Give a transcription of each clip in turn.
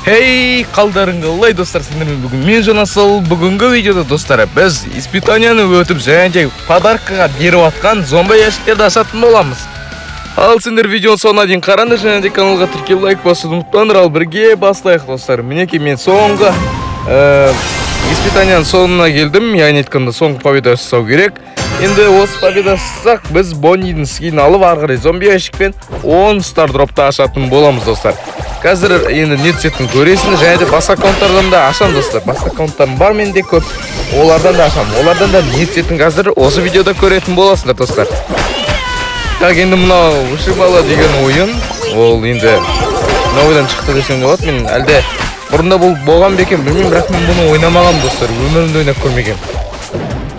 Hey, қалдарың қалай достар, сендермен бүгін мен Жанасыл. Бүгінгі видеода достар, біз испытанияны өтіп және подаркаға беріп атқан зомби ящиктерді ашатын боламыз. Ал сендер видеоның соңына дейін қараңдар және каналға тіркеліп лайк басуды ұмытпаңдар. Ал бірге бастайық достар. Мінекей мен соңғы испытанияның соңына келдім. Яғни айтқанда соңғы победа жасау керек. Енді осы победа жасасақ, біз Боннидің скинін алып ары қарай зомби ящикпен 10 стар дропты ашатын боламыз достар. Қазір енді нетсетін көресін, және де басқа аккаунттардан да ашам достар. Басқа аккаунттарым бар менде көп. Олардан да ашам. Олардан да нетсетін қазір осы видеода көретін боласыңдар достар. Так, енді мынау вышибала деген ойын. Ол енді мына ойдан шықты десем де болады. Мен әлде бұрында болған бе екен білмеймін, бірақ мен бұны ойнамағам достар. Өмірімде ойнап көрмегем.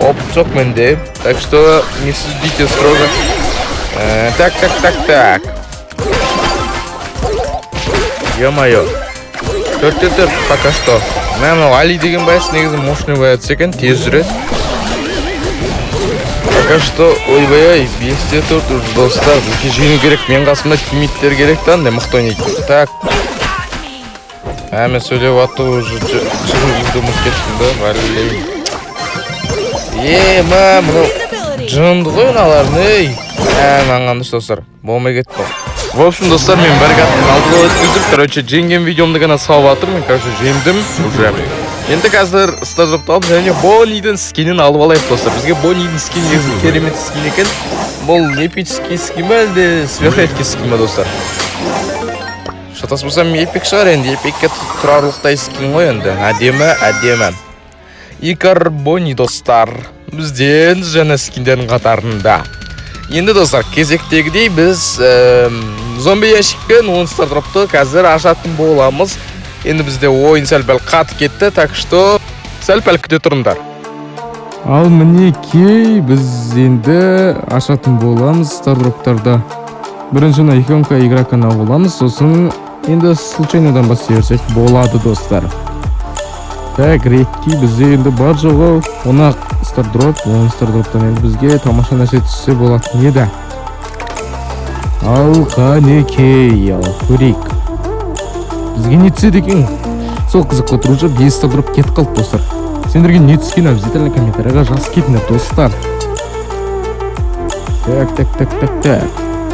Опыт жоқ менде. Так что не судите строго. Так. Ё-моё. Төрт пока что. Мынау Али деген байс негізі мощный боятся екен, тез жүреді. Пока что ойбай, 5-те 4 уже достар. Бізге жеңу керек, мен қасымда тимиттер керек та, андай мықты ойнайтын. Так. Мен сөйлеп атты уже шығыңызды ұмытып да, валей. Мынау жынды ғой мыналардың, ей. Маңғанды достар, болмай кетті. В общем, достар, мен бір қаттың алдыға өткіздім. Короче, жеңген видеомды ғана салып атырмын. Короче, жеңдім уже. Енді қазір стажопты алып, және Боннидің скинін алып алайық достар. Бізге Боннидің скин керемет скин екен. Бұл эпический скин бе, әлде сверхредкий скин бе достар? Шатас болсам, эпик шығар енді. Эпикке тұрарлықтай скин ғой енді. Әдемі. Икар Бонни достар. Бізден жаңа скиндердің қатарында. Енді достар, кезектегідей біз зомби ящикпен 10 стар дропты қазір ашатын боламыз. Енді бізде ойын сәл-пәл қатып кетті, так что сәл-пәл күте тұрыңдар. Ал мінекей біз енді ашатын боламыз стар дроптарда. Біріншіні иконка игрокана боламыз, сосын енді случайнодан бастай берсек болады достар. Так, ретки бізде енді бар жоғы 10 стар дроп, 10 стар дроптан енді бізге тамаша нәрсе түссе болатын еді. Ал қанекей, ал көрейік. Бізге не түседі екен? Сол қызыққа тұрынша 5 стар дроп кетіп қалды достар. Сендерге не түскен обязательно комментарияға жазып кетіңдер достар. Так.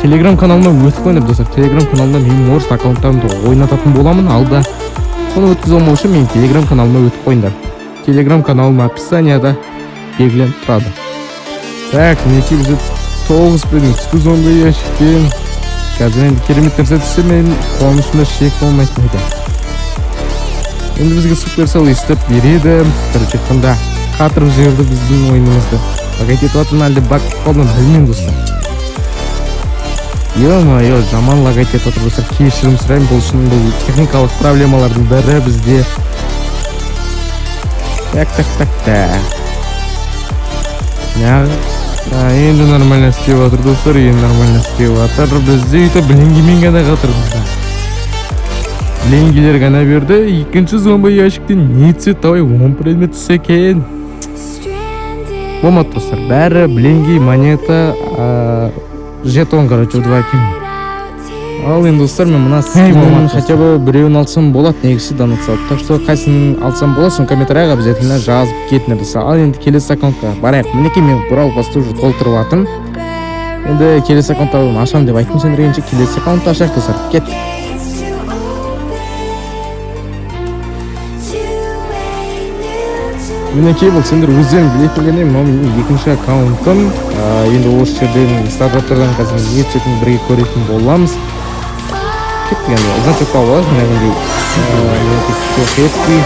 Телеграм каналыма өтіп қойыңдар достар. Телеграм каналында менің орыс аккаунттарымды ойнататын боламын. Алда соны өткізе алмау үшін менің телеграм каналыма өтіп қойыңдар. Телеграм каналым описанияда белгіленіп тұрады. Так, мінекей бізде 9 бөлім түсті зомби ящиктен. Қазір енді керемет нәрсе түссе мен қуанышымда шек болмайтын еді. Енді бізге суперсел естіп береді. Короче айтқанда қатырып жіберді біздің ойынымызды. Багайт етіп атын әлде баг қалдан білмеймін достар. Ё-моё, жаман лагайт етіп отыр достар. Кешірім сұраймын, бұл үшін бұл техникалық проблемалардың бірі бізде. Так. Енді нормально істеп отыр достар, Бізде үйті блингімен ғана қатырды. Блингілер ғана берді. Екінші зомби ящиктен не түседі, давай 10 предмет түссе екен. Болмады достар, бәрі блинги, монета, жетон, короче, 2 кем. Ал енді достар, мен мына скиннің хотя бы біреуін алсам болады, негізі донат салып. Так что қайсының алсам болады, соны комментарияға обязательно жазып кетіңдер достар. Ал енді келесі аккаунтқа барайық. Мінекей мен бұрал басты уже толтырып атым. Енді келесі аккаунттарын ашам деп айттым сендергенше, келесі аккаунтты ашайық достар. Кет. Мінекей бұл сендер өздерің білетіндеріне, мынау менің екінші аккаунтым. Енді осы жерден стартаптардан қазір не түсетін бірге көретін боламыз. Кеттік енді, значок болады, мінекей сверхредкий.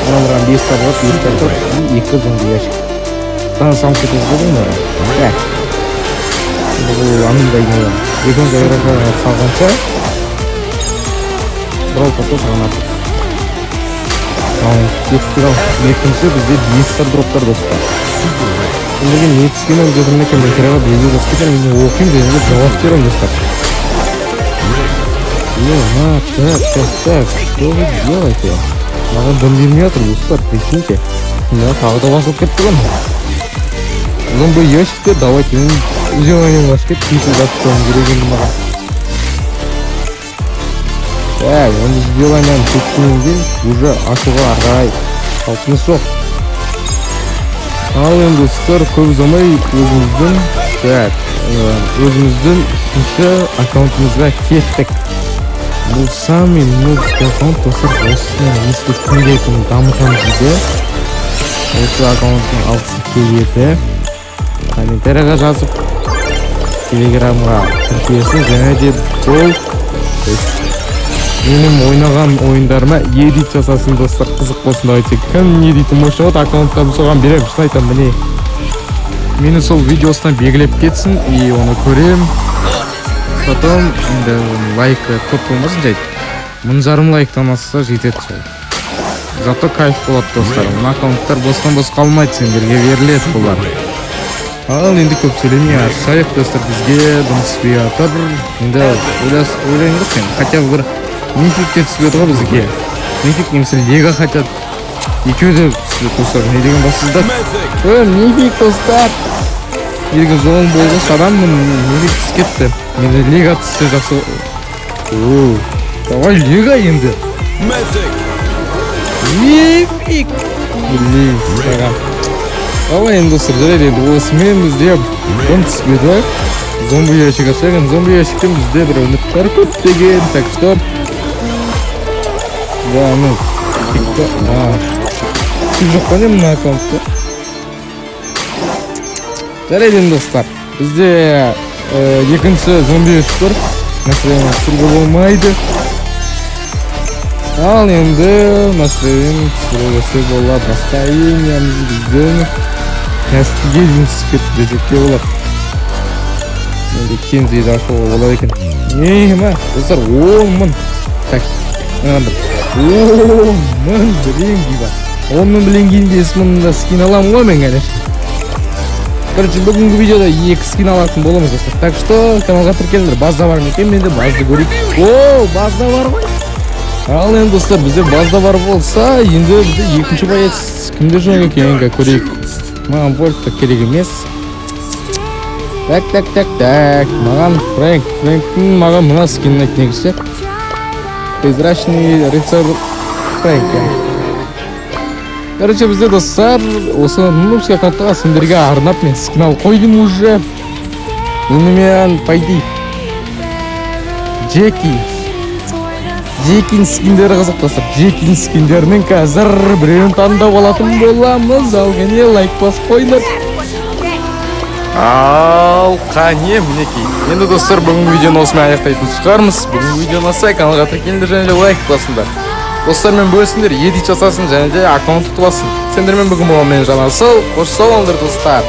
Аналарған 5 стар дроп, 5 стар дроп и 2 зомби ящик. Тағы сам кетіп жүрдім бәрі. Бұл анылдай не. Екінші айраға салғанша бұрал поток ғанаты. Екінші бізде 5 стар дроптар достар. Сендерге не түскені өздеріне комментарияға белгі жазып кетер, мен оқимын және жауап беремін достар. Так, что вы делаете? Маған дым бермей жатыр достар, прикиньте. Тағы да басылып кетті ғой. Зомби ящикте давайте сделаем немножко писать, да что он керек енді маған. Так, енді видеолайнаны көптен кейін уже ашуға арай талпыныс жоқ. Ал енді достар, көп ұзамай өзіміздің үшінші аккаунтымызға кеттік. Бұл самый нубский аккаунт достар. Осыны ескі күнде күн дамытамыз дейді. Осы аккаунттың алғысы келеді. Комментарияға жазып, телеграмға тіркелесін, және де бұл менің ойнаған ойындарыма едит жасасын достар. Қызық болсын давайте. Кім едитім ойшы от аккаунттарын соған берем. Шын айтам, міне мені сол видеосына белгілеп кетсін и оны көрем. Потом енді лайк көп болмасын жайды. 1000 лайктан асса жетеді сол. Зато кайф болады достар. Мына аккаунттар бостан-бос қалмайды, сендерге беріледі бұлар. Ал енді көп сөйлемей ашайық достар, бізге дым түспей атыр. Енді ойлайыңыз сен, хотя бір мификте түспеді ғой бізге. Мифик немесе лего хотят. Екеуі де түспеді достар, не деген бассыздар? Мифик достар! Егер жолын болғыш адаммын, мифик түс кетті. Енді лего түссе жақсы. Давай лего енді. Мифик! Блин, саған. Давай енді достар, жарайды енді осымен бізде дым түспеді. Зомби ящик ашайық. Зомби ящиктен бізде бір үміттер көп деген. Так что... Да, ну... Түп жоқ па не мұна аккаунтта? Жарайды енді достар. Бізде екінші зомби ящик бар. Настроение түсіруге болмайды. Ал енді настроение түсіруге болады. Настроениеміз біздің кәсіпке жұмыс кетті десек те болады. Енді кензейді ашуға болады екен. Ма, достар, 10 мың. Так, 10 мың біленгей бар. 10 мың біленгейін 5 мыңда скин аламын ғой мен, конечно. Короче, бүгінгі видеода 2 скин алатын боламыз достар. Так что каналға тіркеліңдер. Базда бар екен, мен де базды көрейік. Базда бар ғой. Ал енді достар, бізде базда бар болса, енді бізде екінші боец кімде жоқ екенін көрейік. Маған вольфта керек емес. Так. Маған Фрэнктің маған мына скинін айт негізі. Призрачный рыцарь Фрэнк. Короче, бізде достар, осы нубский аккаунттаға сендерге арнап мен скин алып қойдым уже. Менімен пойди. Джекин скиндері қызық достар. Джекин скиндерінің қазір біреуін таңдап алатын боламыз. Ал кәне лайк басып қойыңдар. Ал қане мінекей. Енді достар, бүгінгі видеоны осымен аяқтайтын шығармыз. Бүгінгі видеоны ұнаса каналға тіркеліңдер және де лайк басыңдар. Достармен бөлісіңдер, едит жасасын және де аккаунт тұтып алсын. Сендермен бүгін болған мен Жанасыл. Қош сау болыңдар достар.